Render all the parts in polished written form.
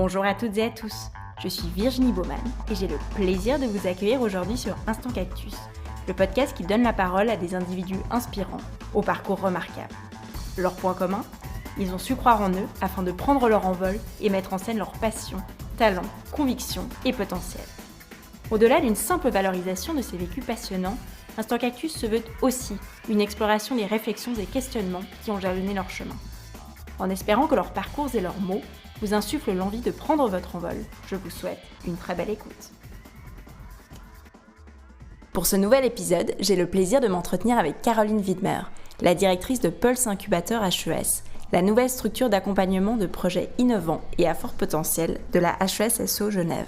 Bonjour à toutes et à tous, je suis Virginie Baumann et j'ai le plaisir de vous accueillir aujourd'hui sur Instant Cactus, le podcast qui donne la parole à des individus inspirants, au parcours remarquable. Leur point commun ? Ils ont su croire en eux afin de prendre leur envol et mettre en scène leurs passions, talents, convictions et potentiel. Au-delà d'une simple valorisation de ces vécus passionnants, Instant Cactus se veut aussi une exploration des réflexions et questionnements qui ont jalonné leur chemin. En espérant que leurs parcours et leurs mots vous insufflent l'envie de prendre votre envol, je vous souhaite une très belle écoute. Pour ce nouvel épisode, j'ai le plaisir de m'entretenir avec Caroline Widmer, la directrice de Pulse Incubateur HES, la nouvelle structure d'accompagnement de projets innovants et à fort potentiel de la HES-SO Genève.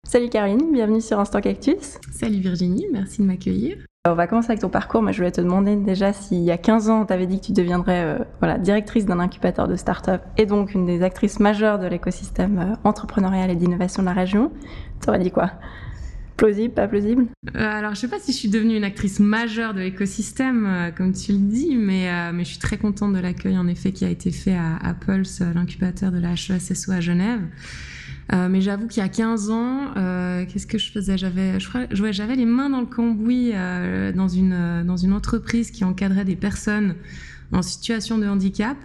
Salut Caroline, bienvenue sur Instant Cactus. Salut Virginie, merci de m'accueillir. On va commencer avec ton parcours, mais je voulais te demander déjà s'il y a 15 ans, tu avais dit que tu deviendrais directrice d'un incubateur de start-up et donc une des actrices majeures de l'écosystème entrepreneurial et d'innovation de la région. Tu aurais dit quoi ? Plausible, pas plausible ? Alors, je sais pas si je suis devenue une actrice majeure de l'écosystème, comme tu le dis, mais je suis très contente de l'accueil, en effet, qui a été fait à Pulse, l'incubateur de la HES-SO à Genève. Mais j'avoue qu'il y a 15 ans, qu'est-ce que je faisais ? J'avais les mains dans le cambouis dans une entreprise qui encadrait des personnes en situation de handicap.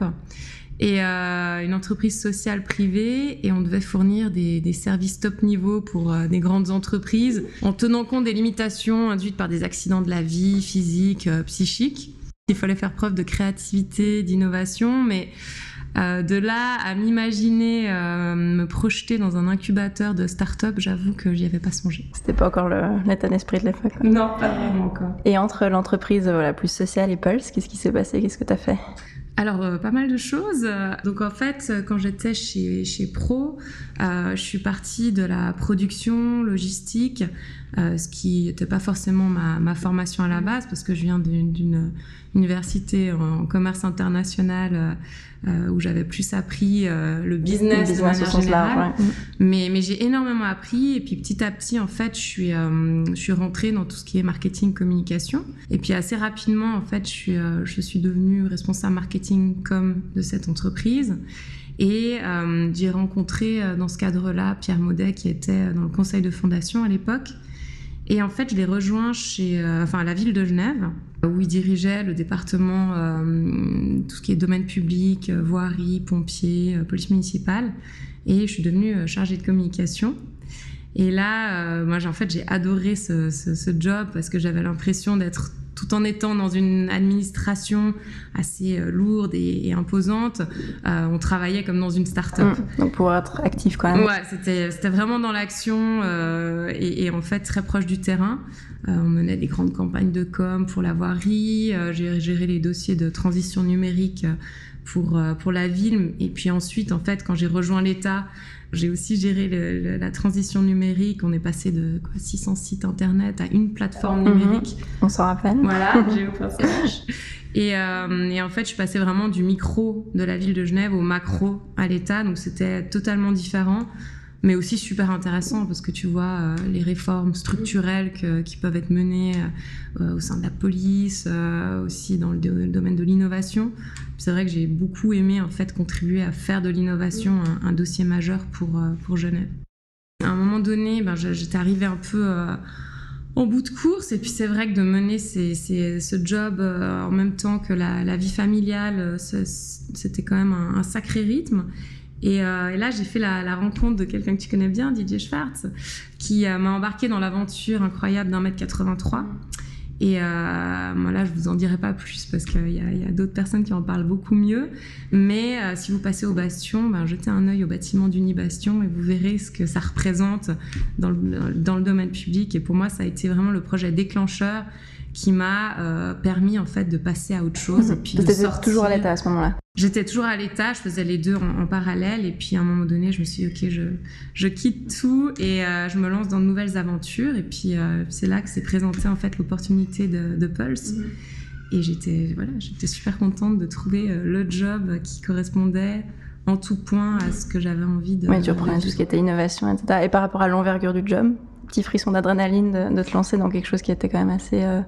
Et une entreprise sociale privée, et on devait fournir des services top niveau pour des grandes entreprises en tenant compte des limitations induites par des accidents de la vie, physiques, psychiques. Il fallait faire preuve de créativité, d'innovation, mais de là à m'imaginer me projeter dans un incubateur de start-up, j'avoue que j'y avais pas songé. C'était pas encore l'état d'esprit de l'époque. Non, pas vraiment encore. Et entre l'entreprise plus sociale et Pulse, qu'est-ce qui s'est passé ? Qu'est-ce que tu as fait ? Alors, pas mal de choses. Donc, en fait, quand j'étais chez Pro, je suis partie de la production logistique, ce qui n'était pas forcément ma formation à la base, parce que je viens d'une université en commerce international où j'avais plus appris le business de manière générale. Ouais. Mais j'ai énormément appris, et puis petit à petit, en fait, je suis rentrée dans tout ce qui est marketing, communication. Et puis assez rapidement, en fait, je suis devenue responsable marketing com de cette entreprise. Et j'ai rencontré dans ce cadre-là Pierre Maudet, qui était dans le conseil de fondation à l'époque. Et en fait, je l'ai rejoint à la ville de Genève, où il dirigeait le département, tout ce qui est domaine public, voirie, pompiers, police municipale. Et je suis devenue chargée de communication. Et là, j'ai adoré ce job, parce que j'avais l'impression d'être, tout en étant dans une administration assez lourde et imposante, on travaillait comme dans une start-up. Donc pour être actif quand même. Ouais, c'était vraiment dans l'action et en fait très proche du terrain. On menait des grandes campagnes de com pour la voirie, j'ai géré les dossiers de transition numérique pour la ville. Et puis ensuite, en fait, quand j'ai rejoint l'État, j'ai aussi géré la transition numérique. On est passé de 600 sites internet à une plateforme numérique. On s'en rappelle. Voilà, GeoPassage. Et en fait, je suis passée vraiment du micro de la ville de Genève au macro à l'État. Donc, c'était totalement différent, mais aussi super intéressant, parce que tu vois les réformes structurelles qui peuvent être menées au sein de la police, aussi dans le domaine de l'innovation. C'est vrai que j'ai beaucoup aimé, en fait, contribuer à faire de l'innovation un dossier majeur pour Genève. À un moment donné, j'étais arrivée un peu en bout de course, et puis c'est vrai que de mener ce job en même temps que la vie familiale, c'était quand même un sacré rythme. Et là, j'ai fait la rencontre de quelqu'un que tu connais bien, Didier Schwartz, qui m'a embarqué dans l'aventure incroyable d'1m83. Et là, je vous en dirai pas plus, parce qu'il y a d'autres personnes qui en parlent beaucoup mieux. Mais si vous passez au Bastion, jetez un œil au bâtiment d'Unibastion et vous verrez ce que ça représente dans le domaine public. Et pour moi, ça a été vraiment le projet déclencheur qui m'a permis, en fait, de passer à autre chose. Et puis tu étais toujours à l'État à ce moment-là ? J'étais toujours à l'État, je faisais les deux en parallèle, et puis à un moment donné, je me suis dit, ok, je quitte tout et je me lance dans de nouvelles aventures. Et puis c'est là que s'est présentée, en fait, l'opportunité de Pulse. Et j'étais super contente de trouver le job qui correspondait en tout point à ce que j'avais envie de... Oui, tu reprenais tout ce qui était innovation, etc. Et par rapport à l'envergure du job, petit frisson d'adrénaline de te lancer dans quelque chose qui était quand même assez ouais,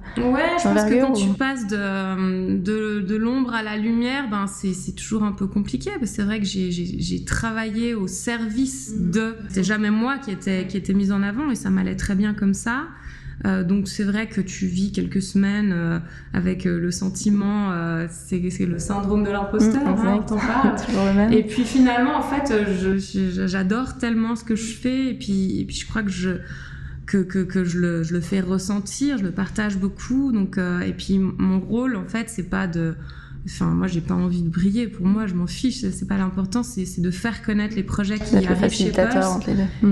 je pense que quand ou... tu passes de l'ombre à la lumière, ben c'est toujours un peu compliqué, parce que c'est vrai que j'ai travaillé au service de... C'est jamais moi qui était mise en avant, et ça m'allait très bien comme ça. Donc c'est vrai que tu vis quelques semaines avec le sentiment, c'est le syndrome de l'imposteur, on t'en parle. Toujours le même. Et puis finalement, en fait, j'adore tellement ce que je fais, et puis je crois que je le fais ressentir, je le partage beaucoup. Donc, et puis mon rôle, en fait, c'est pas de... Enfin, moi, j'ai pas envie de briller. Pour moi, je m'en fiche. C'est pas l'important. C'est de faire connaître les projets qui arrivent chez Pulse.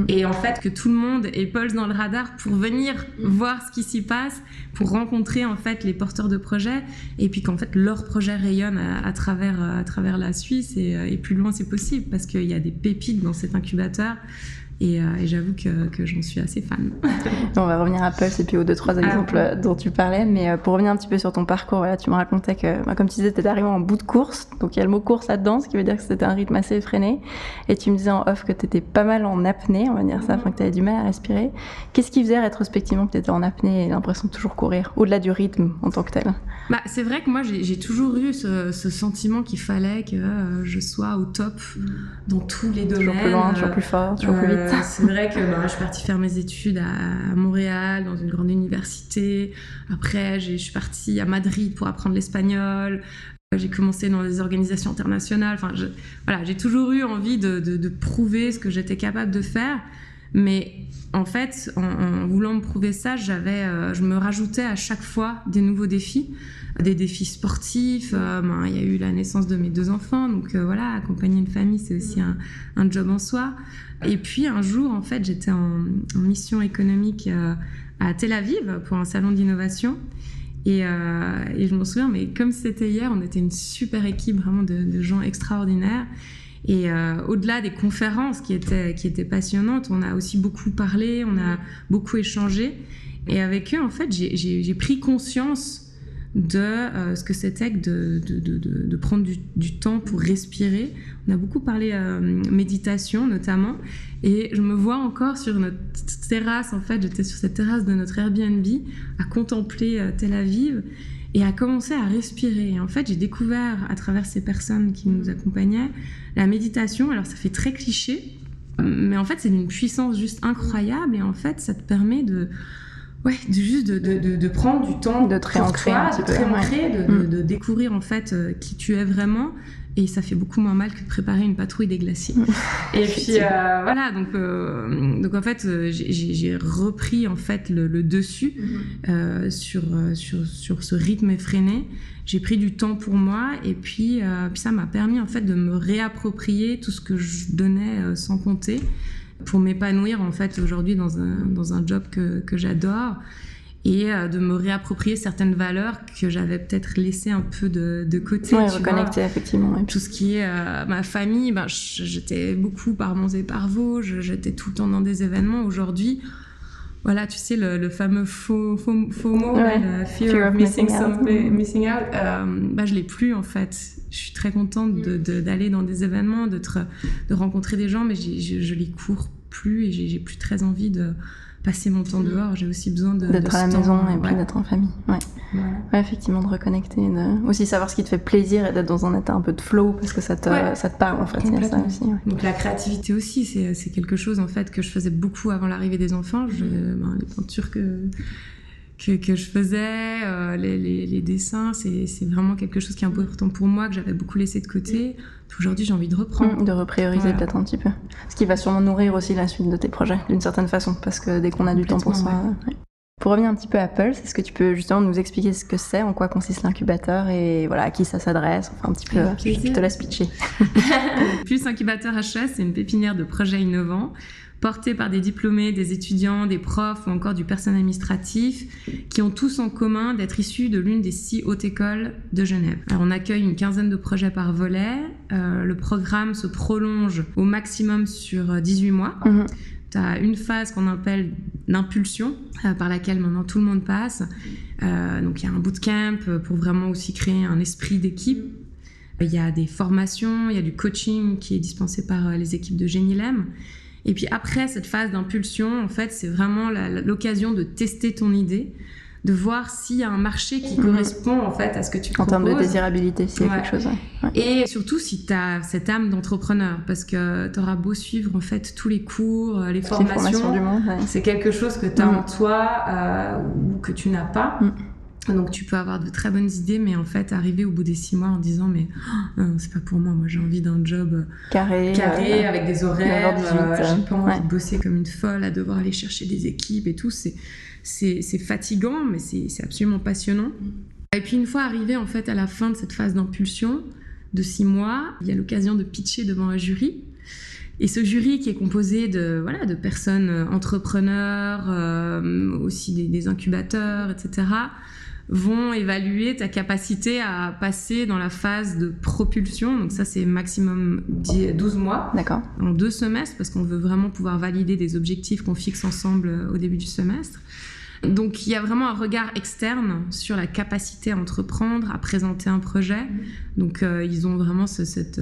Et en fait, que tout le monde ait Pulse dans le radar pour venir voir ce qui s'y passe, pour rencontrer en fait les porteurs de projets, et puis qu'en fait leur projet rayonne à travers la Suisse et plus loin c'est possible, parce qu'il y a des pépites dans cet incubateur. Et j'avoue que j'en suis assez fan. On va revenir à Pulse et puis aux 2-3 exemples dont tu parlais. Mais pour revenir un petit peu sur ton parcours, voilà, tu me racontais que, comme tu disais, tu étais arrivé en bout de course. Donc il y a le mot course là-dedans, ce qui veut dire que c'était un rythme assez effréné. Et tu me disais en off que tu étais pas mal en apnée, on va dire ça, enfin que tu avais du mal à respirer. Qu'est-ce qui faisait rétrospectivement que tu étais en apnée et l'impression de toujours courir, au-delà du rythme en tant que tel? Bah, c'est vrai que moi, j'ai toujours eu ce sentiment qu'il fallait que je sois au top dans tous les domaines. Toujours plus loin, toujours plus fort, toujours plus vite. C'est vrai que je suis partie faire mes études à Montréal, dans une grande université. Après, je suis partie à Madrid pour apprendre l'espagnol. J'ai commencé dans des organisations internationales. Enfin, voilà, j'ai toujours eu envie de prouver ce que j'étais capable de faire. Mais en fait, en voulant me prouver ça, je me rajoutais à chaque fois des nouveaux défis, des défis sportifs. Il y a eu la naissance de mes 2 enfants, donc voilà, accompagner une famille, c'est aussi un job en soi. Et puis un jour, en fait, j'étais en mission économique à Tel Aviv pour un salon d'innovation. Et je m'en souviens, mais comme c'était hier, on était une super équipe vraiment de gens extraordinaires. Et au-delà des conférences qui étaient passionnantes, on a aussi beaucoup parlé, on a beaucoup échangé. Et avec eux, en fait, j'ai pris conscience de ce que c'était que de prendre du temps pour respirer. On a beaucoup parlé méditation notamment. Et je me vois encore sur notre terrasse, en fait, j'étais sur cette terrasse de notre Airbnb à contempler Tel Aviv et à commencer à respirer. Et en fait, j'ai découvert à travers ces personnes qui nous accompagnaient la méditation. Alors ça fait très cliché, mais en fait c'est d'une puissance juste incroyable, et en fait ça te permet de prendre du temps, de te réancrer, de découvrir en fait qui tu es vraiment. Et ça fait beaucoup moins mal que de préparer une patrouille des glaciers. Et puis voilà, donc en fait j'ai repris en fait le dessus sur ce rythme effréné. J'ai pris du temps pour moi, et puis ça m'a permis en fait de me réapproprier tout ce que je donnais sans compter, pour m'épanouir en fait aujourd'hui dans un job que j'adore, et de me réapproprier certaines valeurs que j'avais peut-être laissées un peu de côté. Ouais, reconnecter effectivement. Ouais. Tout ce qui est ma famille, j'étais beaucoup par Mons et par Vosges, j'étais tout le temps dans des événements. Aujourd'hui, voilà, tu sais, le fameux FOMO, le Fear of Missing Out, je l'ai plus en fait. Je suis très contente d'aller dans des événements, de rencontrer des gens, mais je les cours plus, et j'ai plus très envie de passer mon temps dehors. J'ai aussi besoin d'être à la maison et puis d'être en famille. Ouais. Voilà. Ouais, effectivement, de reconnecter, aussi savoir ce qui te fait plaisir et d'être dans un état un peu de flow, parce que ça te parle en fait. Il y a ça aussi. Ouais. Donc la créativité aussi, c'est quelque chose en fait que je faisais beaucoup avant l'arrivée des enfants. Les peintures que je faisais, les dessins, c'est vraiment quelque chose qui est important pour moi, que j'avais beaucoup laissé de côté. Aujourd'hui, j'ai envie de reprendre. De reprioriser peut-être un petit peu. Ce qui va sûrement nourrir aussi la suite de tes projets, d'une certaine façon, parce que dès qu'on a du temps pour soi... Ouais. Pour revenir un petit peu à Pulse, est-ce que tu peux justement nous expliquer ce que c'est, en quoi consiste l'incubateur, et voilà, à qui ça s'adresse, enfin un petit peu, je te laisse pitcher. Pulse Incubateur HES, c'est une pépinière de projets innovants, portés par des diplômés, des étudiants, des profs ou encore du personnel administratif, qui ont tous en commun d'être issus de l'une des 6 hautes écoles de Genève. Alors on accueille une quinzaine de projets par volet. Le programme se prolonge au maximum sur 18 mois. Tu as une phase qu'on appelle l'impulsion, par laquelle maintenant tout le monde passe. Donc il y a un bootcamp pour vraiment aussi créer un esprit d'équipe. Il y a des formations, il y a du coaching qui est dispensé par les équipes de Génie Lem. Et puis après cette phase d'impulsion, en fait, c'est vraiment l'occasion de tester ton idée, de voir s'il y a un marché qui correspond en fait à ce que tu proposes. En termes de désirabilité, s'il y a quelque chose. Ouais. Et surtout si tu as cette âme d'entrepreneur, parce que tu auras beau suivre en fait tous les cours, les formations du monde, c'est quelque chose que tu as en toi ou que tu n'as pas. Donc tu peux avoir de très bonnes idées, mais en fait arriver au bout des 6 mois en disant mais non, c'est pas pour moi j'ai envie d'un job carré avec des horaires, j'ai pas envie de bosser comme une folle, à devoir aller chercher des équipes et tout, c'est fatigant, mais c'est absolument passionnant. Et puis une fois arrivé en fait à la fin de cette phase d'impulsion de 6 mois, il y a l'occasion de pitcher devant un jury. Et ce jury qui est composé de personnes entrepreneurs, aussi des incubateurs, etc., vont évaluer ta capacité à passer dans la phase de propulsion. Donc ça, c'est maximum 12 mois. D'accord. En 2 semestres, parce qu'on veut vraiment pouvoir valider des objectifs qu'on fixe ensemble au début du semestre. Donc il y a vraiment un regard externe sur la capacité à entreprendre, à présenter un projet. Donc ils ont vraiment cette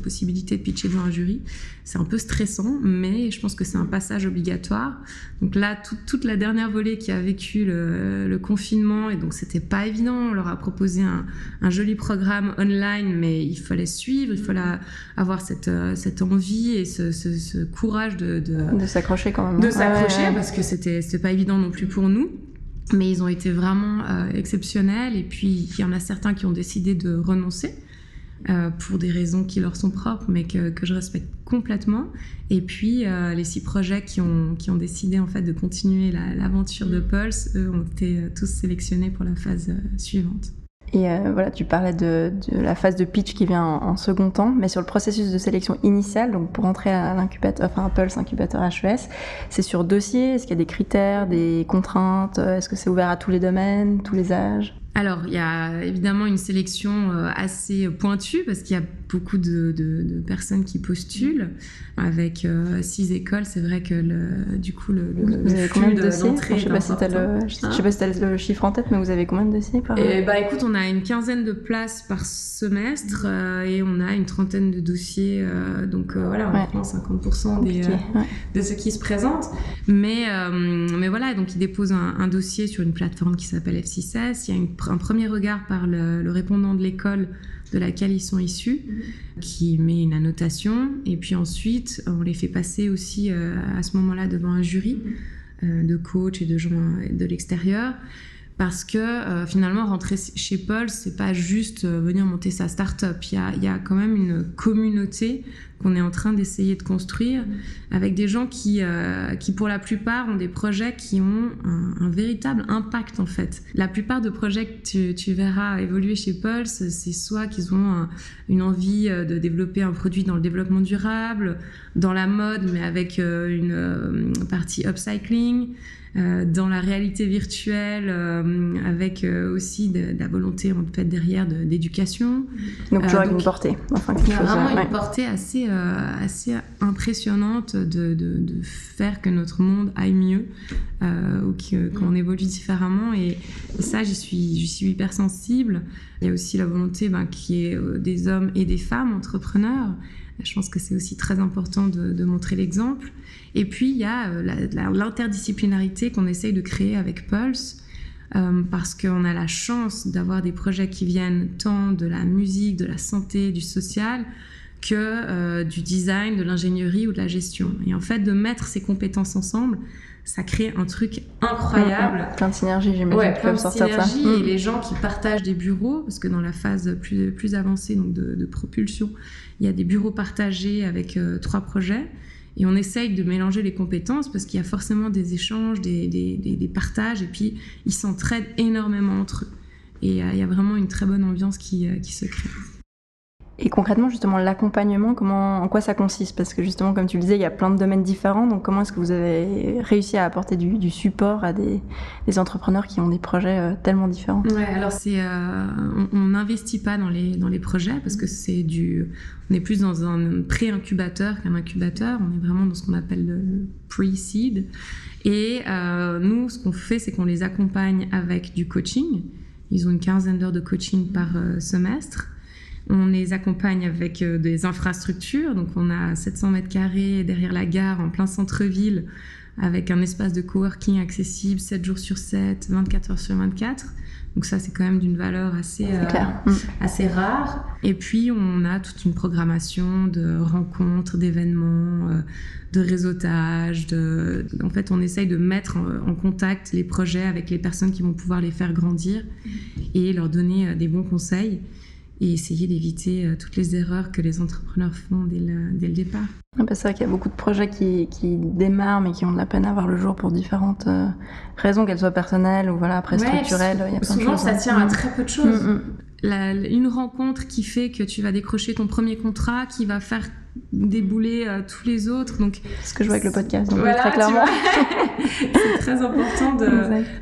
possibilité de pitcher devant un jury. C'est un peu stressant, mais je pense que c'est un passage obligatoire. Donc là, toute la dernière volée qui a vécu le confinement, et donc c'était pas évident. On leur a proposé un joli programme online, mais il fallait suivre, il fallait avoir cette envie et ce courage de s'accrocher quand même. De s'accrocher, parce que c'était pas évident non plus pour nous, mais ils ont été vraiment exceptionnels. Et puis il y en a certains qui ont décidé de renoncer pour des raisons qui leur sont propres, mais que je respecte complètement. Et puis les 6 projets qui ont décidé en fait de continuer l'aventure de Pulse, eux ont été tous sélectionnés pour la phase suivante. Et tu parlais de la phase de pitch qui vient en second temps, mais sur le processus de sélection initiale, donc pour entrer à l'incubateur, un Pulse incubateur HES, c'est sur dossier. Est-ce qu'il y a des critères, des contraintes? Est-ce que c'est ouvert à tous les domaines, tous les âges? Alors, il y a évidemment une sélection assez pointue, parce qu'il y a beaucoup de personnes qui postulent. Avec 6 écoles, c'est vrai que vous avez combien de dossiers? Je ne sais pas si tu as le chiffre en tête, mais vous avez combien de dossiers par écoute, on a une 15aine de places par semestre et on a une 30aine de dossiers. Donc on prend 50% de ceux qui se présentent. Mais voilà, donc ils déposent un dossier sur une plateforme qui s'appelle F6S. Il y a un premier regard par le répondant de l'école de laquelle ils sont issus, qui met une annotation, et puis ensuite on les fait passer aussi à ce moment-là devant un jury de coachs et de gens de l'extérieur, parce que finalement rentrer chez Pulse, c'est pas juste venir monter sa start-up. Il y a quand même une communauté qu'on est en train d'essayer de construire avec des gens qui pour la plupart ont des projets qui ont un véritable impact en fait. La plupart de projets que tu verras évoluer chez Pulse, c'est soit qu'ils ont une envie de développer un produit dans le développement durable, dans la mode, mais avec une partie upcycling, dans la réalité virtuelle, avec aussi de la volonté en fait derrière d'éducation. Donc toujours avec une portée. Enfin, quelque chose, vraiment une portée assez impressionnante de faire que notre monde aille mieux, ou qu'on évolue différemment. Et ça, j'y suis hyper sensible. Il y a aussi la volonté qu'il y ait des hommes et des femmes entrepreneurs. Je pense que c'est aussi très important de montrer l'exemple. Et puis, il y a l'interdisciplinarité qu'on essaye de créer avec Pulse, parce qu'on a la chance d'avoir des projets qui viennent tant de la musique, de la santé, du social, que du design, de l'ingénierie ou de la gestion. Et en fait, de mettre ces compétences ensemble, ça crée un truc incroyable. Plein de synergie, j'imagine. Plein de synergie. Et les gens qui partagent des bureaux, parce que dans la phase plus avancée donc de propulsion, il y a des bureaux partagés avec 3 projets. Et on essaye de mélanger les compétences parce qu'il y a forcément des échanges, des partages, et puis ils s'entraident énormément entre eux. Et il y a vraiment une très bonne ambiance qui se crée. Et concrètement, justement, l'accompagnement, en quoi ça consiste? Parce que justement, comme tu le disais, il y a plein de domaines différents. Donc comment est-ce que vous avez réussi à apporter du support à des entrepreneurs qui ont des projets tellement différents? Ouais, alors on n'investit pas dans les projets parce que on est plus dans un pré-incubateur qu'un incubateur. On est vraiment dans ce qu'on appelle le pre-seed. Et nous, ce qu'on fait, c'est qu'on les accompagne avec du coaching. Ils ont une 15aine d'heures de coaching par semestre. On les accompagne avec des infrastructures. Donc, on a 700 mètres carrés derrière la gare, en plein centre-ville, avec un espace de coworking accessible 7 jours sur 7, 24 heures sur 24. Donc ça, c'est quand même d'une valeur assez rare. Et puis, on a toute une programmation de rencontres, d'événements, de réseautage. En fait, on essaye de mettre en contact les projets avec les personnes qui vont pouvoir les faire grandir et leur donner des bons conseils et essayer d'éviter toutes les erreurs que les entrepreneurs font dès le départ. C'est vrai qu'il y a beaucoup de projets qui démarrent mais qui ont de la peine à voir le jour pour différentes raisons, qu'elles soient personnelles ou après structurelles. Il y a plein souvent, de choses. Ça tient à très peu de choses. Une rencontre qui fait que tu vas décrocher ton premier contrat, qui va faire débouler tous les autres. Donc, ce que je vois avec le podcast, donc très clairement. C'est très important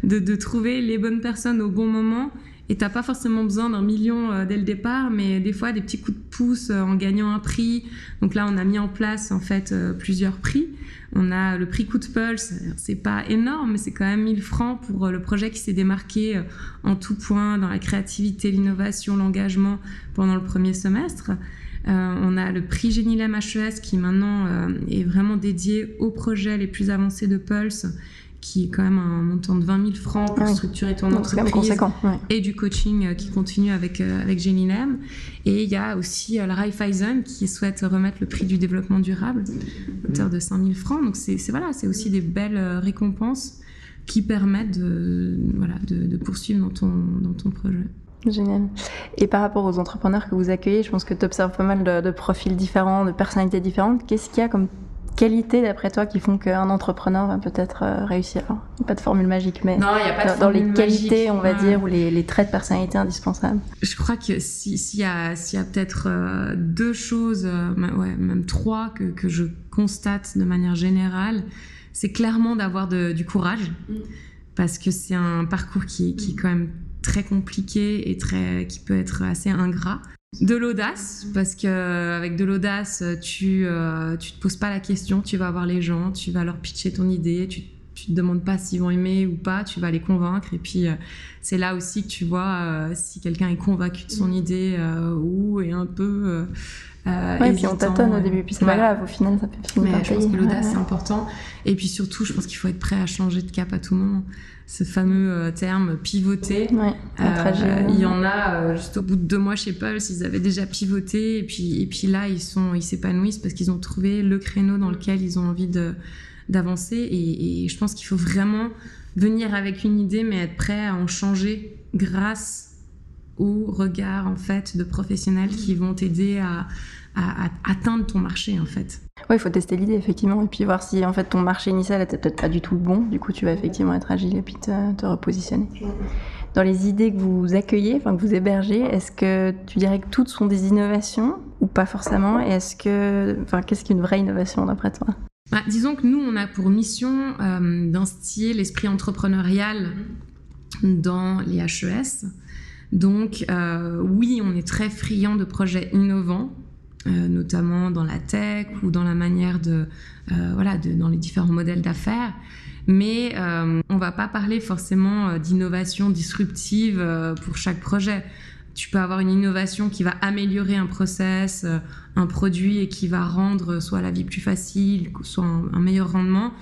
de trouver les bonnes personnes au bon moment. Et t'as pas forcément besoin d'un million dès le départ, mais des fois des petits coups de pouce en gagnant un prix. Donc là, on a mis en place en fait plusieurs prix. On a le prix Coup de Pulse, c'est pas énorme, mais c'est quand même 1000 francs pour le projet qui s'est démarqué en tout point dans la créativité, l'innovation, l'engagement pendant le premier semestre. On a le prix Génilem HES qui maintenant est vraiment dédié aux projets les plus avancés de Pulse, qui est quand même un montant de 20 000 francs pour structurer ton entreprise, et du coaching qui continue avec Génilem. Et il y a aussi la Raiffeisen qui souhaite remettre le prix du développement durable, à hauteur de 5 000 francs. Donc c'est aussi des belles récompenses qui permettent de poursuivre dans ton projet. Génial. Et par rapport aux entrepreneurs que vous accueillez, je pense que tu observes pas mal de profils différents, de personnalités différentes. Qu'est-ce qu'il y a comme qualités, d'après toi, qui font qu'un entrepreneur va peut-être réussir? Il n'y a pas de formule magique, mais non, y a pas de dans les qualités, magique. On va dire, ou les traits de personnalité indispensables. Je crois que s'il y a peut-être deux choses, même trois, que je constate de manière générale, c'est clairement d'avoir du courage, parce que c'est un parcours qui est quand même très compliqué et qui peut être assez ingrat. De l'audace, parce qu'avec de l'audace, tu te poses pas la question, tu vas voir les gens, tu vas leur pitcher ton idée, tu te demandes pas s'ils vont aimer ou pas, tu vas les convaincre. Et puis c'est là aussi que tu vois si quelqu'un est convaincu de son idée ou est un peu et puis on tâtonne au début, puis c'est pas grave, au final ça fait finir par payer. Je pense que l'audace c'est important. Et puis surtout, je pense qu'il faut être prêt à changer de cap à tout moment. Ce fameux terme pivoter, il y en a juste au bout de 2 mois chez Pulse, ils avaient déjà pivoté, et puis là ils s'épanouissent parce qu'ils ont trouvé le créneau dans lequel ils ont envie d'avancer, et je pense qu'il faut vraiment venir avec une idée mais être prêt à en changer grâce au regard en fait de professionnels qui vont t'aider à atteindre ton marché en fait. Oui, il faut tester l'idée effectivement, et puis voir si en fait ton marché initial était peut-être pas du tout le bon. Du coup, tu vas effectivement être agile et puis te repositionner. Dans les idées que vous accueillez, que vous hébergez, est-ce que tu dirais que toutes sont des innovations ou pas forcément? Et qu'est-ce qu'une vraie innovation d'après toi? Disons que nous, on a pour mission d'instiller l'esprit entrepreneurial dans les HES. Donc oui, on est très friand de projets innovants, notamment dans la tech ou dans la manière dans les différents modèles d'affaires. Mais on ne va pas parler forcément d'innovation disruptive pour chaque projet. Tu peux avoir une innovation qui va améliorer un process, un produit, et qui va rendre soit la vie plus facile, soit un meilleur rendement.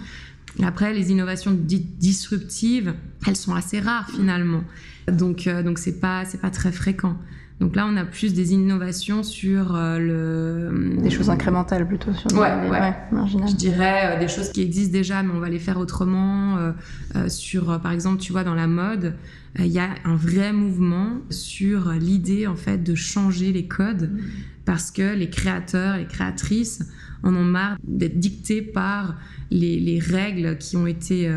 Après, les innovations dites disruptives, elles sont assez rares finalement. Donc c'est pas très fréquent. Donc là, on a plus des innovations sur des choses incrémentales plutôt, sur marginales. Je dirais des choses qui existent déjà, mais on va les faire autrement. Par exemple, tu vois, dans la mode, il y a un vrai mouvement sur l'idée en fait de changer les codes, parce que les créateurs, les créatrices en ont marre d'être dictés par les règles qui ont été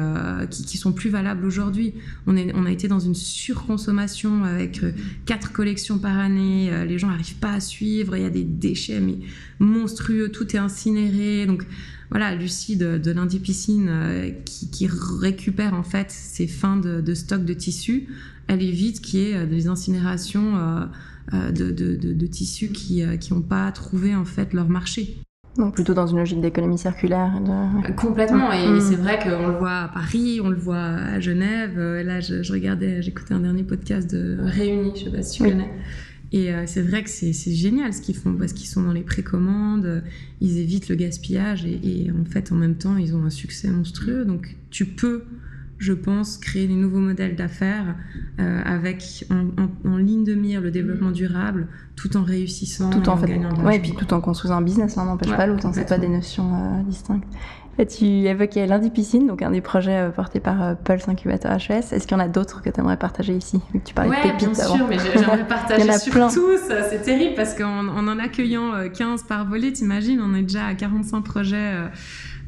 qui sont plus valables aujourd'hui. On a été dans une surconsommation avec 4 collections par année, les gens n'arrivent pas à suivre, il y a des déchets mais monstrueux, tout est incinéré. Donc voilà, Lucie de l'Indie Piscine qui récupère en fait ses fins de stock de tissus, elle évite qu'il y ait des incinérations de tissus qui n'ont pas trouvé en fait leur marché. Donc plutôt dans une logique d'économie circulaire. Complètement, et c'est vrai qu'on le voit à Paris, on le voit à Genève. Là, j'écoutais un dernier podcast de Réunis, je ne sais pas si tu connais, Et c'est vrai que c'est génial ce qu'ils font, parce qu'ils sont dans les précommandes, ils évitent le gaspillage et en fait, en même temps, ils ont un succès monstrueux. Donc, tu peux, je pense, créer des nouveaux modèles d'affaires avec en ligne de mire le développement durable, tout en réussissant, tout en gagnant de l'argent. Ouais, et puis tout en construisant un business, l'un n'empêche pas l'autre, c'est pas des notions distinctes. Et tu évoquais Lundi Piscine, donc un des projets portés par Pulse Incubator HES. Est-ce qu'il y en a d'autres que tu aimerais partager ici, vu que tu parlais de pépites bien avant? sûr, mais j'aimerais partager sur plein. tous. C'est terrible parce qu'en accueillant 15 par volet, t'imagines, on est déjà à 45 projets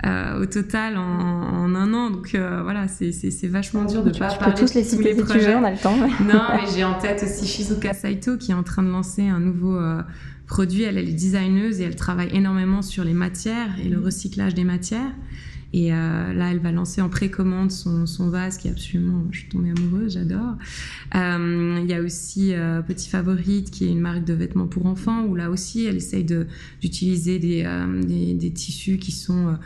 au total en un an. Donc voilà, c'est vachement dur de ne pas parler de tous les projets. Si tu veux, on a le temps. Non, mais j'ai en tête aussi Shizuka Saito qui est en train de lancer un nouveau produit. Elle est designeuse et elle travaille énormément sur les matières et le recyclage des matières. Et là, elle va lancer en précommande son vase qui est absolument... Je suis tombée amoureuse, j'adore. Il y a aussi Petit Favorite, qui est une marque de vêtements pour enfants, où là aussi, elle essaye d'utiliser des tissus qui sont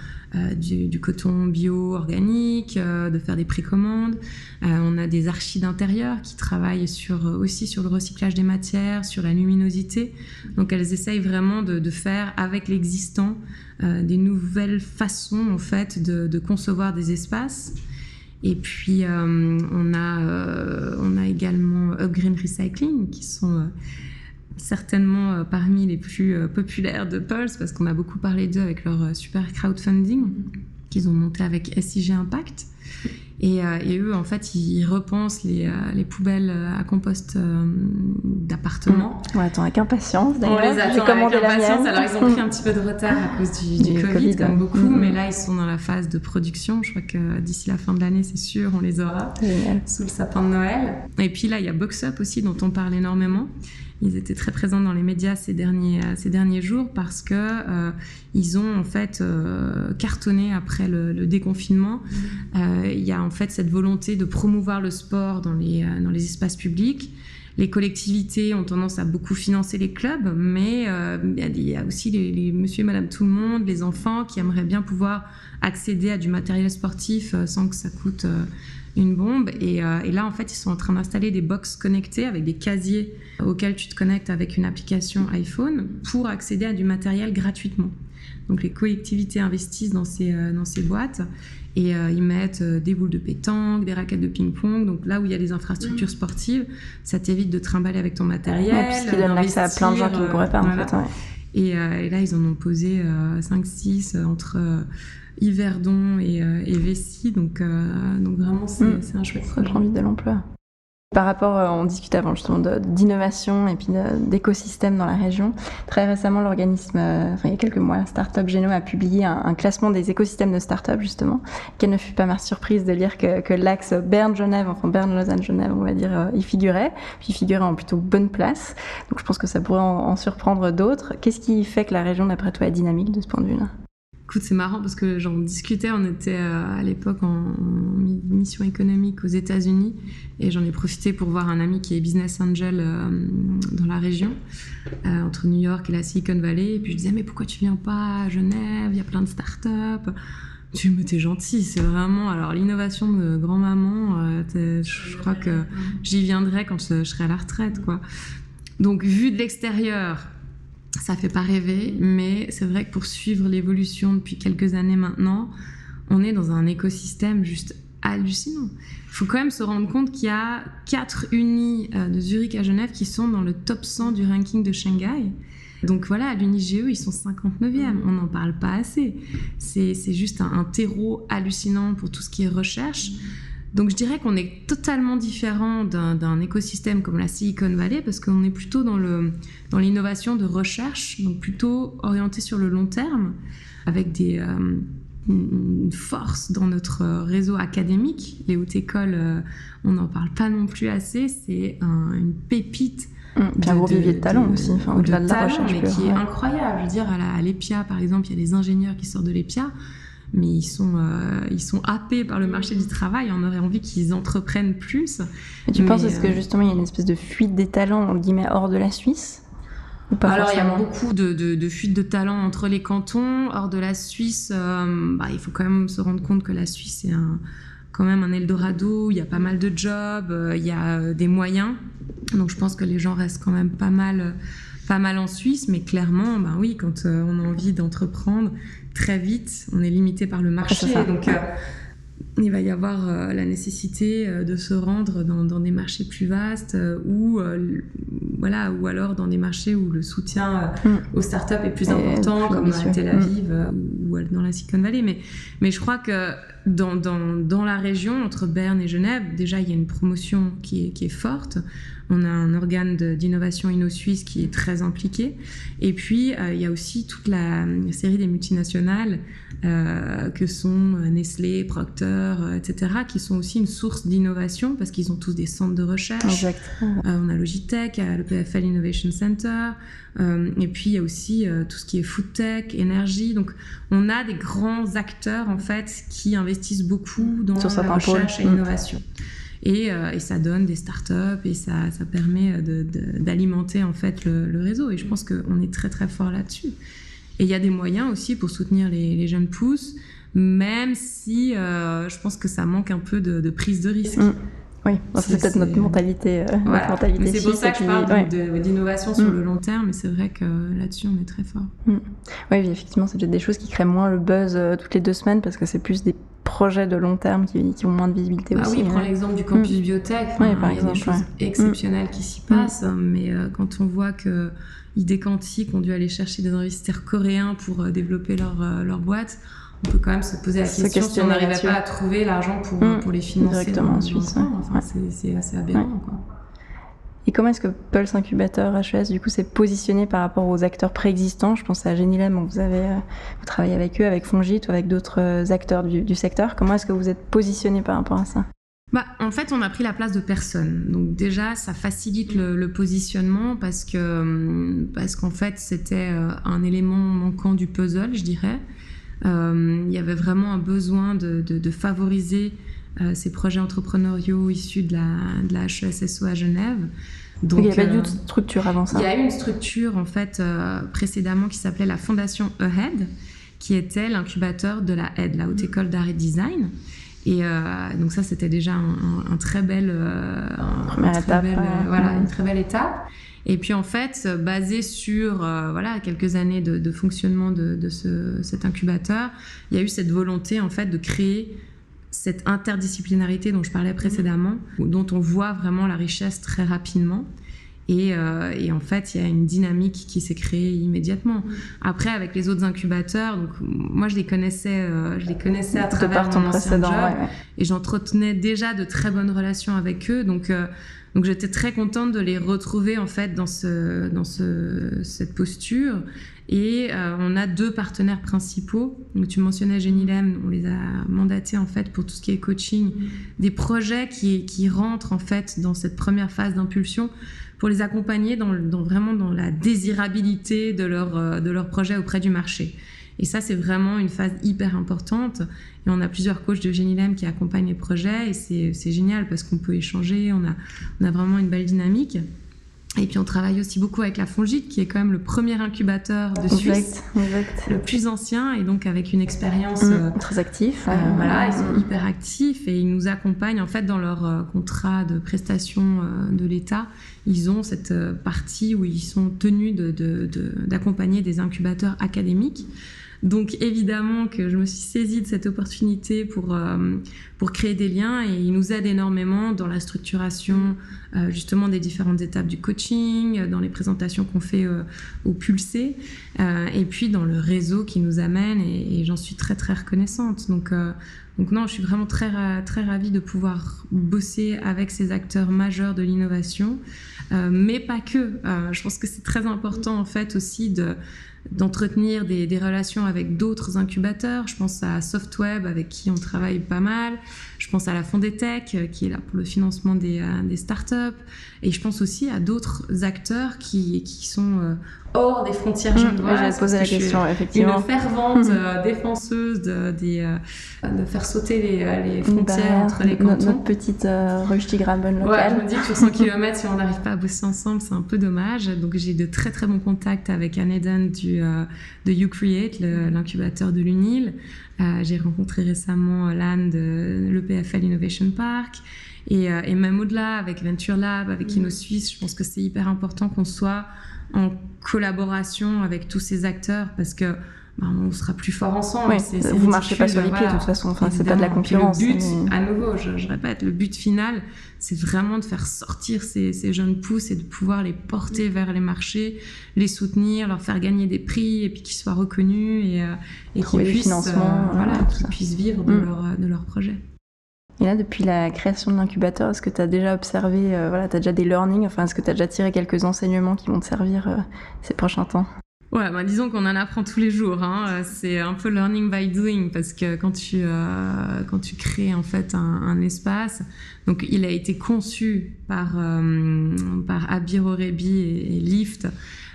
du coton bio, organique, de faire des précommandes. On a des archis d'intérieur qui travaillent aussi sur le recyclage des matières, sur la luminosité. Donc, elles essayent vraiment de faire avec l'existant des nouvelles façons en fait de concevoir des espaces. Et puis on a également Upgreen Recycling qui sont certainement parmi les plus populaires de Pulse, parce qu'on a beaucoup parlé d'eux avec leur super crowdfunding qu'ils ont monté avec SIG Impact. Et eux, en fait, ils repensent les poubelles à compost d'appartements. On attend avec impatience, d'ailleurs. On les attend avec impatience. Alors, ils ont pris un petit peu de retard à cause du Covid, comme beaucoup. Mais là, ils sont dans la phase de production. Je crois que d'ici la fin de l'année, c'est sûr, on les aura sous le sapin de Noël. Et puis là, il y a Box Up aussi, dont on parle énormément. Ils étaient très présents dans les médias ces derniers jours parce que ils ont en fait cartonné après le déconfinement. Il y a en fait cette volonté de promouvoir le sport dans les espaces publics. Les collectivités ont tendance à beaucoup financer les clubs, mais il y a aussi les monsieur et madame tout le monde, les enfants qui aimeraient bien pouvoir accéder à du matériel sportif sans que ça coûte une bombe. Et là, en fait, ils sont en train d'installer des box connectées avec des casiers auxquels tu te connectes avec une application iPhone pour accéder à du matériel gratuitement. Donc, les collectivités investissent dans ces boîtes et ils mettent des boules de pétanque, des raquettes de ping-pong. Donc, là où il y a des infrastructures sportives, ça t'évite de trimballer avec ton matériel. Ouais, puisqu'ils donnent l'accès à plein de gens qui ne pourraient pas, en fait. Ouais. Et là, ils en ont posé 5-6 entre Yverdon et Vessie. Donc vraiment, c'est un chouette projet. Ça prend vite de l'ampleur. Par rapport, on discutait avant justement d'innovation et puis d'écosystème dans la région. Très récemment, l'organisme, il y a quelques mois, Startup Géno a publié un classement des écosystèmes de start-up justement. Quelle ne fut pas ma surprise de lire que l'axe Berne-Genève, enfin Berne-Lausanne-Genève, on va dire, y figurait. Puis il figurait en plutôt bonne place. Donc je pense que ça pourrait en surprendre d'autres. Qu'est-ce qui fait que la région, d'après toi, est dynamique de ce point de vue-là ? Écoute, c'est marrant parce que j'en discutais, on était à l'époque en mission économique aux États-Unis et j'en ai profité pour voir un ami qui est business angel dans la région, entre New York et la Silicon Valley. Et puis je disais, mais pourquoi tu viens pas à Genève? Il y a plein de startups. Tu me t'es gentil, c'est vraiment... Alors l'innovation de grand-maman, je crois que j'y viendrai quand je serai à la retraite, quoi. Donc vu de l'extérieur, ça fait pas rêver, mais c'est vrai que pour suivre l'évolution depuis quelques années maintenant, on est dans un écosystème juste hallucinant. Il faut quand même se rendre compte qu'il y a 4 unis de Zurich à Genève qui sont dans le top 100 du ranking de Shanghai. Donc voilà, à l'UniGE, ils sont 59e. On n'en parle pas assez. C'est juste un terreau hallucinant pour tout ce qui est recherche. Donc je dirais qu'on est totalement différent d'un écosystème comme la Silicon Valley parce qu'on est plutôt dans l'innovation de recherche, donc plutôt orienté sur le long terme, avec une force dans notre réseau académique. Les hautes écoles, on n'en parle pas non plus assez, c'est une pépite. Puis un gros vivier de talent aussi, au-delà de la recherche. Mais qui est incroyable. Je veux dire, à l'EPIA, par exemple, il y a des ingénieurs qui sortent de l'EPIA, mais ils sont happés par le marché du travail. On aurait envie qu'ils entreprennent plus. Et tu penses est-ce que justement il y a une espèce de fuite des talents entre guillemets hors de la Suisse ou pas? Alors il y a beaucoup de fuites de talents entre les cantons. Hors de la Suisse, il faut quand même se rendre compte que la Suisse est quand même un Eldorado, il y a pas mal de jobs, il y a des moyens. Donc je pense que les gens restent quand même pas mal en Suisse, mais clairement, oui, quand on a envie d'entreprendre, très vite, on est limité par le marché. Donc il va y avoir la nécessité de se rendre dans des marchés plus vastes ou alors dans des marchés où le soutien aux startups est plus important, comme à Tel Aviv ou dans la Silicon Valley. Mais je crois que dans la région, entre Berne et Genève, déjà, il y a une promotion qui est forte. On a un organe d'innovation InnoSuisse qui est très impliqué. Et puis, il y a aussi toute la série des multinationales que sont Nestlé, Procter, etc., qui sont aussi une source d'innovation parce qu'ils ont tous des centres de recherche. Exact. On a Logitech, le PFL Innovation Center, et puis il y a aussi tout ce qui est food tech, énergie. Donc, on a des grands acteurs, en fait, qui investissent beaucoup dans la recherche et l'innovation. Et ça donne des startups et ça permet d'alimenter en fait le réseau. Et je pense qu'on est très très fort là-dessus. Et il y a des moyens aussi pour soutenir les jeunes pousses, même si je pense que ça manque un peu de prise de risque. Oui, c'est peut-être notre mentalité. Mais c'est pour ça que je parle d'innovation sur le long terme, mais c'est vrai que là-dessus, on est très fort. Oui, effectivement, c'est peut-être des choses qui créent moins le buzz toutes les 2 semaines parce que c'est plus des projets de long terme qui ont moins de visibilité aussi. Oui, prends l'exemple du campus biotech. Il y a des choses exceptionnelles qui s'y passent, mais quand on voit que Identique ont dû aller chercher des investisseurs coréens pour développer leur boîte, on peut quand même se poser la question si on n'arrivait pas à trouver l'argent pour les financer directement en Suisse. C'est assez aberrant, quoi. Et comment est-ce que Pulse Incubator HES du coup s'est positionné par rapport aux acteurs préexistants? Je pense à Genilem, vous travaillez avec eux, avec Fongit ou avec d'autres acteurs du secteur. Comment est-ce que vous êtes positionné par rapport à ça? En fait, on a pris la place de personne. Donc déjà, ça facilite le positionnement parce qu'en fait, c'était un élément manquant du puzzle, je dirais. Il y avait vraiment un besoin de favoriser ces projets entrepreneuriaux issus de la HESSO à Genève. Donc, il n'y avait pas de structure avant ça. Il y a eu une structure en fait précédemment qui s'appelait la Fondation Ahead, qui était l'incubateur de la HED, la Haute École d'Art et Design. Et donc ça, c'était déjà une très belle étape. Et puis en fait, basé sur quelques années de fonctionnement de cet incubateur, il y a eu cette volonté en fait de créer cette interdisciplinarité dont je parlais précédemment, dont on voit vraiment la richesse très rapidement. Et en fait, il y a une dynamique qui s'est créée immédiatement. Après, avec les autres incubateurs, donc moi je les connaissais à travers mon ancien job, et j'entretenais déjà de très bonnes relations avec eux. Donc j'étais très contente de les retrouver en fait dans cette posture. Et on a 2 partenaires principaux. Donc tu mentionnais Genilem, on les a mandatés en fait pour tout ce qui est coaching, des projets qui rentrent en fait dans cette première phase d'impulsion, pour les accompagner vraiment dans la désirabilité de leur projet auprès du marché. Et ça, c'est vraiment une phase hyper importante. Et on a plusieurs coachs de Genilem qui accompagnent les projets, et c'est génial parce qu'on peut échanger, on a vraiment une belle dynamique. Et puis on travaille aussi beaucoup avec la Fongit, qui est quand même le premier incubateur de Suisse, le plus ancien, et donc avec une expérience très actif. Ils sont hyper actifs et ils nous accompagnent en fait dans leur contrat de prestation de l'État. Ils ont cette partie où ils sont tenus d'accompagner des incubateurs académiques. Donc évidemment que je me suis saisie de cette opportunité pour créer des liens, et ils nous aident énormément dans la structuration justement des différentes étapes du coaching, dans les présentations qu'on fait au Pulsé, et puis dans le réseau qui nous amène, et j'en suis très très reconnaissante. Donc non, je suis vraiment très très ravie de pouvoir bosser avec ces acteurs majeurs de l'innovation, mais pas que. Je pense que c'est très important en fait aussi d'entretenir des relations avec d'autres incubateurs. Je pense à Softweb, avec qui on travaille pas mal. Je pense à la Fondetech, qui est là pour le financement des startups. Et je pense aussi à d'autres acteurs qui sont hors des frontières genevoises. J'ai posé la question, effectivement. Une fervente défenseuse de faire sauter les frontières entre les cantons. Notre petite Röstigraben locale. Ouais, je me dis que sur 100 km, si on n'arrive pas à bosser ensemble, c'est un peu dommage. Donc j'ai de très très bons contacts avec Anne Eden de YouCreate, l'incubateur de l'UNIL. J'ai rencontré récemment l'Anne de l'EPFL Innovation Park. Et même au-delà, avec Venture Lab, avec InnoSuisse, je pense que c'est hyper important qu'on soit en collaboration avec tous ces acteurs parce que on sera plus fort ensemble. Oui, vous ne marchez pas sur les pieds de toute façon, c'est pas de la concurrence. Le but, à nouveau, je répète, le but final, c'est vraiment de faire sortir ces jeunes pousses et de pouvoir les porter vers les marchés, les soutenir, leur faire gagner des prix et puis qu'ils soient reconnus et qu'ils puissent vivre de leur projet. Et là, depuis la création de l'incubateur, est-ce que tu as déjà observé, tu as déjà des learnings, est-ce que tu as déjà tiré quelques enseignements qui vont te servir ces prochains temps ? Ouais, disons qu'on en apprend tous les jours. C'est un peu learning by doing parce que quand tu crées en fait un espace, donc il a été conçu par Abir Orebi et Lyft.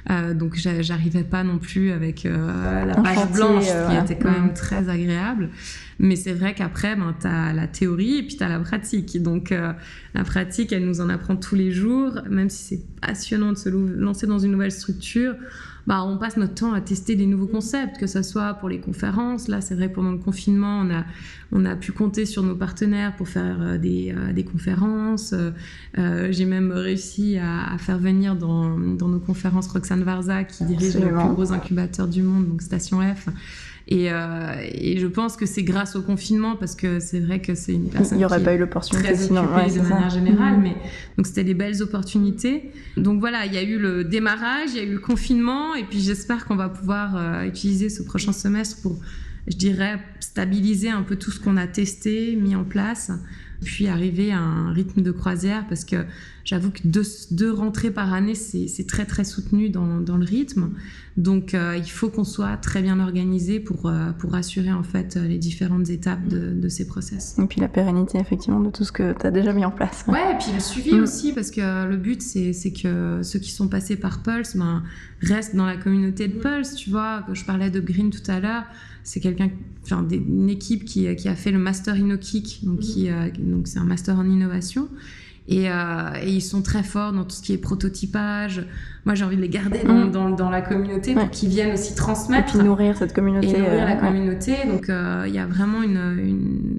Donc j'arrivais pas non plus avec la page blanche qui était quand même très agréable, mais c'est vrai qu'après t'as la théorie et puis t'as la pratique, donc la pratique elle nous en apprend tous les jours, même si c'est passionnant de se lancer dans une nouvelle structure. On passe notre temps à tester des nouveaux concepts, que ce soit pour les conférences. Là, c'est vrai, pendant le confinement, on a pu compter sur nos partenaires pour faire des conférences. J'ai même réussi à faire venir dans nos conférences Roxane Varza, qui dirige le plus gros incubateur du monde, donc Station F. Et je pense que c'est grâce au confinement, parce que c'est vrai que c'est une personne qui aurait pas eu l'opportunité très occupée de manière générale, mais donc c'était des belles opportunités. Donc voilà, il y a eu le démarrage, il y a eu le confinement, et puis j'espère qu'on va pouvoir utiliser ce prochain semestre pour, je dirais, stabiliser un peu tout ce qu'on a testé, mis en place, puis arriver à un rythme de croisière, parce que j'avoue que deux rentrées par année, c'est très très soutenu dans le rythme. Donc il faut qu'on soit très bien organisé pour assurer en fait les différentes étapes de ces process. Et puis la pérennité effectivement de tout ce que tu as déjà mis en place. Ouais, et puis le suivi aussi, parce que le but c'est que ceux qui sont passés par Pulse restent dans la communauté de Pulse. Tu vois, que je parlais de Green tout à l'heure, c'est une équipe qui a fait le Master InnoKick, donc c'est un master en innovation. Et ils sont très forts dans tout ce qui est prototypage. Moi, j'ai envie de les garder dans la communauté pour qu'ils viennent aussi transmettre. Et puis nourrir cette communauté. Et nourrir la communauté. Donc, il y a vraiment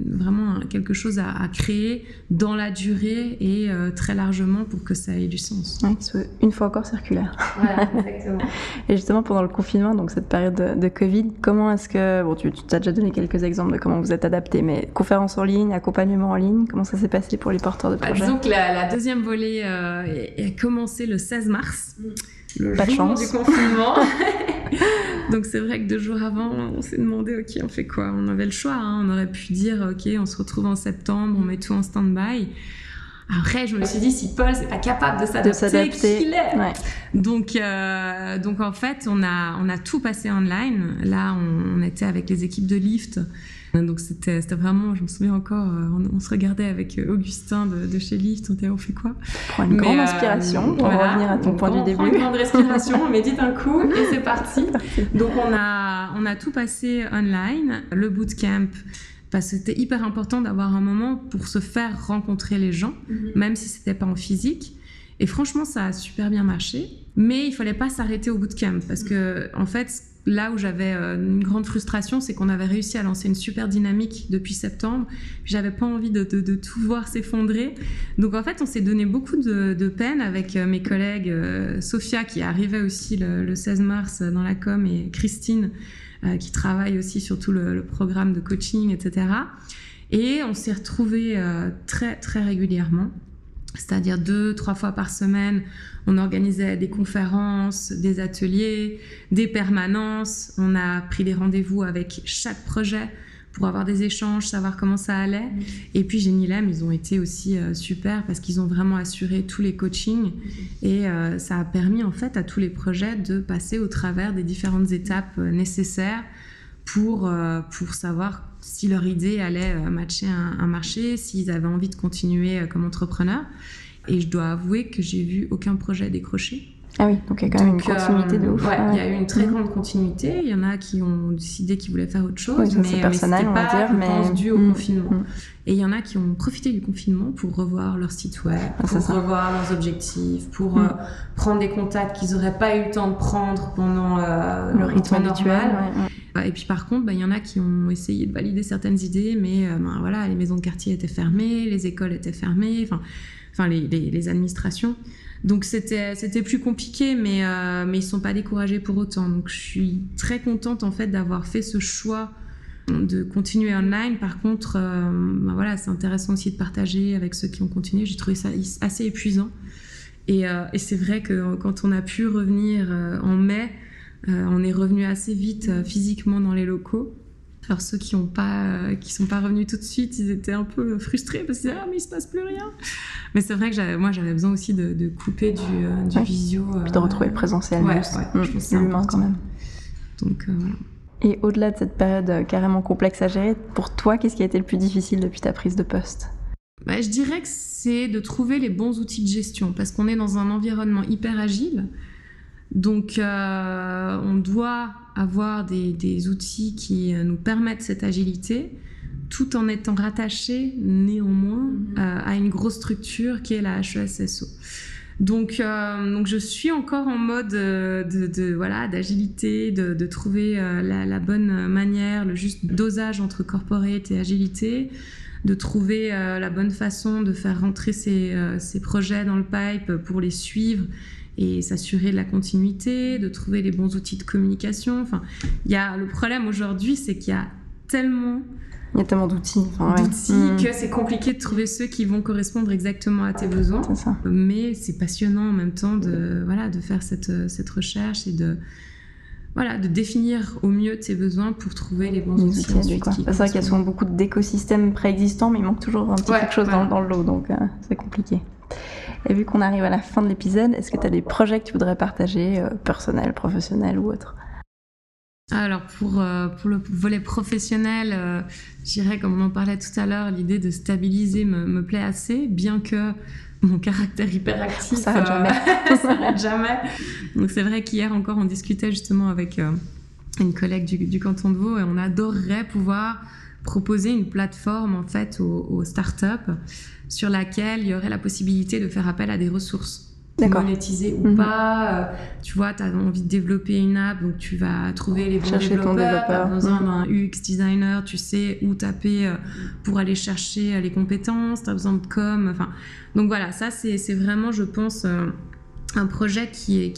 vraiment quelque chose à créer dans la durée et très largement pour que ça ait du sens. Oui, soit une fois encore circulaire. Voilà, exactement. Et justement, pendant le confinement, donc cette période de Covid, comment est-ce que... Bon, tu t'as déjà donné quelques exemples de comment vous êtes adaptés, mais conférences en ligne, accompagnement en ligne, comment ça s'est passé pour les porteurs de projets ? Disons que la deuxième volée a commencé le 16 mars. Le Pas de jour chance. du confinement. Donc c'est vrai que 2 jours avant, on s'est demandé, ok, on fait quoi ? On avait le choix, on aurait pu dire, ok, on se retrouve en septembre, on met tout en stand-by. Après, je me suis dit, si Paul n'est pas capable de s'adapter, qui l'est ? Ouais. Donc en fait, on a tout passé online. Là, on était avec les équipes de Lyft. Donc c'était vraiment, je me souviens encore, on se regardait avec Augustin de chez Lyft, on fait quoi ? Prends une grande inspiration pour revenir à ton point du début. On prend une grande respiration, on médite un coup et c'est parti. Donc on a tout passé online, le bootcamp, parce que c'était hyper important d'avoir un moment pour se faire rencontrer les gens, même si c'était pas en physique. Et franchement, ça a super bien marché, mais il fallait pas s'arrêter au bootcamp, parce que en fait, là où j'avais une grande frustration, c'est qu'on avait réussi à lancer une super dynamique depuis septembre. J'avais pas envie de tout voir s'effondrer. Donc en fait, on s'est donné beaucoup de peine avec mes collègues, Sophia qui arrivait aussi le 16 mars dans la com, et Christine qui travaille aussi sur tout le programme de coaching, etc. Et on s'est retrouvés très très régulièrement. C'est-à-dire 2-3 fois par semaine, on organisait des conférences, des ateliers, des permanences. On a pris des rendez-vous avec chaque projet pour avoir des échanges, savoir comment ça allait. Et puis Génilem, ils ont été aussi super parce qu'ils ont vraiment assuré tous les coachings. Et ça a permis en fait à tous les projets de passer au travers des différentes étapes nécessaires pour savoir si leur idée allait matcher un marché, s'ils avaient envie de continuer comme entrepreneurs. Et je dois avouer que j'ai vu aucun projet décrocher. Ah oui, donc il y a quand même une continuité de ouf. Ouais, il y a eu une très grande continuité. Il y en a qui ont décidé qu'ils voulaient faire autre chose, oui, ça, mais c'est personnel, c'était pas, je pense, dû au confinement. Et il y en a qui ont profité du confinement pour revoir leur site web, pour revoir leurs objectifs, pour prendre des contacts qu'ils n'auraient pas eu le temps de prendre pendant le rythme habituel. Et puis par contre, il y en a qui ont essayé de valider certaines idées, mais voilà, les maisons de quartier étaient fermées, les écoles étaient fermées, enfin les administrations. Donc c'était plus compliqué, mais ils sont pas découragés pour autant. Donc je suis très contente en fait d'avoir fait ce choix de continuer online. Par contre, voilà, c'est intéressant aussi de partager avec ceux qui ont continué. J'ai trouvé ça assez épuisant. Et c'est vrai que quand on a pu revenir en mai, on est revenu assez vite physiquement dans les locaux. Alors ceux qui sont pas revenus tout de suite, ils étaient un peu frustrés parce qu'ils disaient mais il se passe plus rien. Mais c'est vrai que j'avais besoin aussi de couper du visio. Puis de retrouver le présentiel, je pense c'est l'humain quand même. Donc voilà. Et au-delà de cette période carrément complexe à gérer, pour toi, qu'est-ce qui a été le plus difficile depuis ta prise de poste ? Je dirais que c'est de trouver les bons outils de gestion parce qu'on est dans un environnement hyper agile. Donc, on doit avoir des outils qui nous permettent cette agilité, tout en étant rattaché néanmoins à une grosse structure qui est la HESSO. Donc je suis encore en mode d'agilité, de trouver la bonne manière, le juste dosage entre corporate et agilité, de trouver la bonne façon de faire rentrer ces projets dans le pipe pour les suivre et s'assurer de la continuité, de trouver les bons outils de communication. Enfin, le problème aujourd'hui, c'est qu'il y a tellement d'outils, que c'est compliqué de trouver ceux qui vont correspondre exactement à tes besoins. C'est ça. Mais c'est passionnant en même temps de faire cette recherche et de définir au mieux tes besoins pour trouver les bons outils ensuite. C'est vrai qu'il y a souvent beaucoup d'écosystèmes préexistants, mais il manque toujours un petit quelque chose dans le lot, donc c'est compliqué. Et vu qu'on arrive à la fin de l'épisode, est-ce que tu as des projets que tu voudrais partager, personnels, professionnels ou autres ? Alors pour le volet professionnel, je dirais, comme on en parlait tout à l'heure, l'idée de stabiliser me plaît assez, bien que mon caractère hyperactif ça s'arrête jamais. Donc c'est vrai qu'hier encore on discutait justement avec une collègue du canton de Vaud et on adorerait pouvoir proposer une plateforme en fait aux startups sur laquelle il y aurait la possibilité de faire appel à des ressources. Monétisé ou pas, tu vois, tu as envie de développer une app, donc tu vas trouver les bons développeurs, tu as besoin d'un UX designer, tu sais où taper pour aller chercher les compétences, tu as besoin de com, donc voilà, ça c'est vraiment, je pense, un projet qui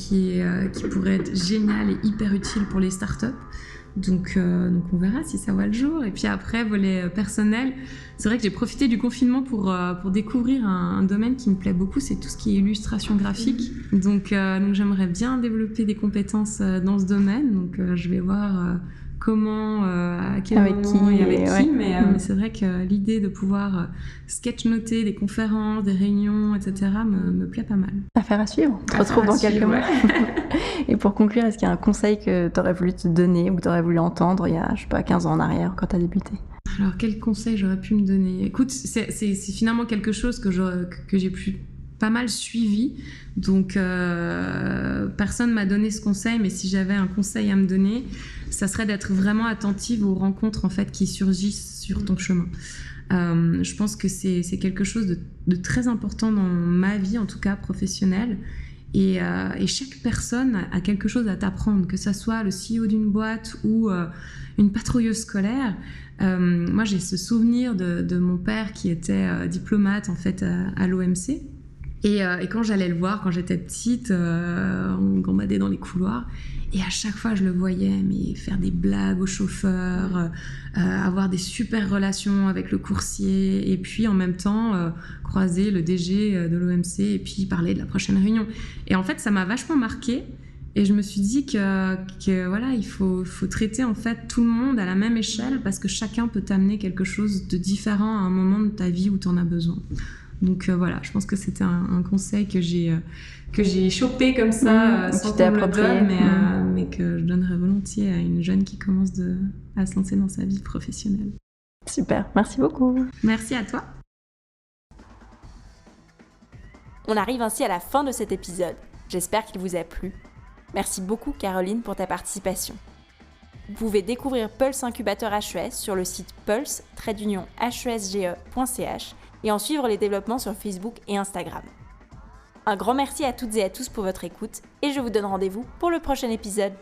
pourrait être génial et hyper utile pour les startups. Donc on verra si ça voit le jour. Et puis après, volet personnel, c'est vrai que j'ai profité du confinement pour découvrir un domaine qui me plaît beaucoup, c'est tout ce qui est illustration graphique. Donc j'aimerais bien développer des compétences dans ce domaine. Donc je vais voir comment, à quel moment et avec qui. Mais c'est vrai que l'idée de pouvoir sketchnoter des conférences, des réunions, etc. me plaît pas mal. Affaire à suivre. On se retrouve dans quelques mois. Et pour conclure, est-ce qu'il y a un conseil que tu aurais voulu te donner ou que tu aurais voulu entendre il y a, 15 ans en arrière, quand tu as débuté ? Alors, quel conseil j'aurais pu me donner ? Écoute, c'est finalement quelque chose que j'ai pas mal suivi. Donc, personne m'a donné ce conseil, mais si j'avais un conseil à me donner, ça serait d'être vraiment attentive aux rencontres en fait, qui surgissent sur ton chemin. Je pense que c'est quelque chose de très important dans ma vie, en tout cas professionnelle. Et chaque personne a quelque chose à t'apprendre, que ça soit le CEO d'une boîte ou une patrouilleuse scolaire. Moi, j'ai ce souvenir de mon père qui était diplomate en fait à l'OMC. Et quand j'allais le voir, quand j'étais petite, on gambadait dans les couloirs. Et à chaque fois, je le voyais faire des blagues aux chauffeurs, avoir des super relations avec le coursier, et puis en même temps croiser le DG de l'OMC et puis parler de la prochaine réunion. Et en fait, ça m'a vachement marquée. Et je me suis dit que voilà, il faut traiter en fait tout le monde à la même échelle parce que chacun peut t'amener quelque chose de différent à un moment de ta vie où tu en as besoin. Donc voilà, je pense que c'était un conseil que j'ai chopé comme ça, sans qu'on me le donne, mais que je donnerais volontiers à une jeune qui commence à se lancer dans sa vie professionnelle. Super, merci beaucoup. Merci à toi. On arrive ainsi à la fin de cet épisode. J'espère qu'il vous a plu. Merci beaucoup Caroline pour ta participation. Vous pouvez découvrir Pulse Incubateur HES sur le site pulse-hesge.ch et en suivre les développements sur Facebook et Instagram. Un grand merci à toutes et à tous pour votre écoute et je vous donne rendez-vous pour le prochain épisode.